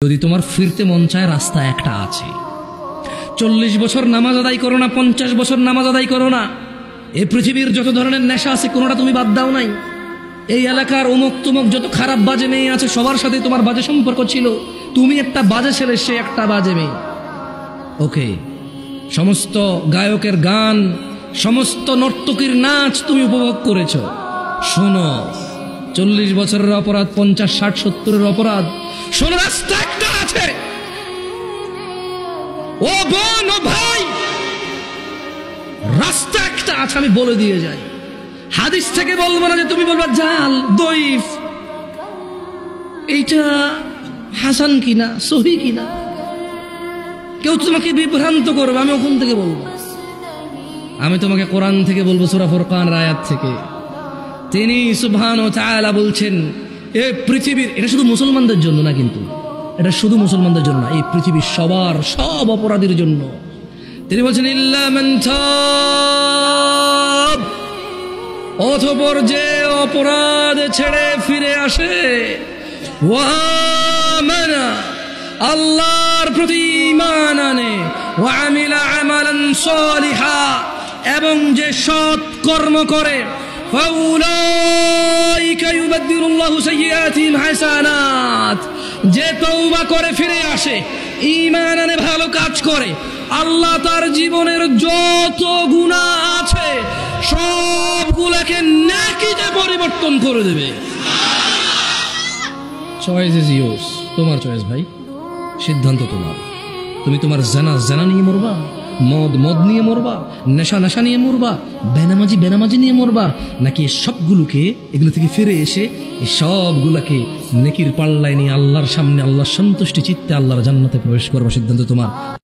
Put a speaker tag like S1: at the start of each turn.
S1: যদি তোমার ফিরতে মন চায়, রাস্তা একটা আছে। 40 বছর নামাজ আদায় করো না, 50 বছর নামাজ আদায় করো না, এই পৃথিবীর যত ধরনের নেশা আছে কোনোটা তুমি বাদ দাও নাই। এই এলাকার অমুক তুমুক যত খারাপ বাজে মেয়ে আছে সবার সাথে তোমার বাজে সম্পর্ক ছিল, তুমি একটা বাজে ছেলে, সে একটা বাজে মেয়ে। ওকে, সমস্ত গায়কের গান, সমস্ত নর্তকীর নাচ তুমি উপভোগ করেছ। শোনো, 40 বছরের অপরাধ, 50, 60, 70-এর অপরাধ, শোনো, রাস্তা একটা আছে। ও বোন, ও ভাই, রাস্তা একটা আছে, আমি বলে দিয়ে যাই। হাদিস থেকে বলবো না যে তুমি বলবা জাল, দইফ, এইটা হাসান কিনা, সহি কিনা, কেউ তোমাকে বিভ্রান্ত করবে, আমি ওখান থেকে বলবো। আমি তোমাকে কোরআন থেকে বলবো, সূরা ফুরকানের আয়াত থেকে। তিনি সুবহানাহু ওয়া তাআলা বলছেন, এই পৃথিবীর, এটা শুধু মুসলমানদের জন্য না, কিন্তু এটা শুধু মুসলমানদের জন্য না, এই পৃথিবীর সবার, সব অপরাধীর জন্য। তিনি বলছেন, ইল্লা মান তাব, অতঃপর যে অপরাধ ছেড়ে ফিরে আসে, ওয়া আমানা, আল্লাহর প্রতি ঈমান আনে, ওয়া আমিলা আমালান সালিহা, এবং যে সৎ কর্ম করে, ফাউলাইকা ইউবাদদিলুল্লাহু সাইয়্যাতিহিম হাসানাত, যে তওবা করে ফিরে আসে, ঈমান আনে, ভালো কাজ করে, আল্লাহ তার জীবনের যত গুনাহ আছে সবগুলোকে নেকিতে পরিবর্তন করে দেবে। চয়েস ইজ ইয়োর্স, তোমার চয়েস ভাই, সিদ্ধান্ত তোমার। তুমি তোমার জানা নিয়ে মরবা, মদ নিয়ে মরবা, নেশা নিয়ে মরবা, বেনামাজি নিয়ে মরবা, নাকি এগুলো থেকে ফিরে এসে এই সবগুলাকে নেকির পাল্লায় নিয়ে আল্লাহর সামনে, আল্লাহর সন্তুষ্টি চিত্তে আল্লাহর জান্নাতে প্রবেশ করবা, সিদ্ধান্ত তোমার।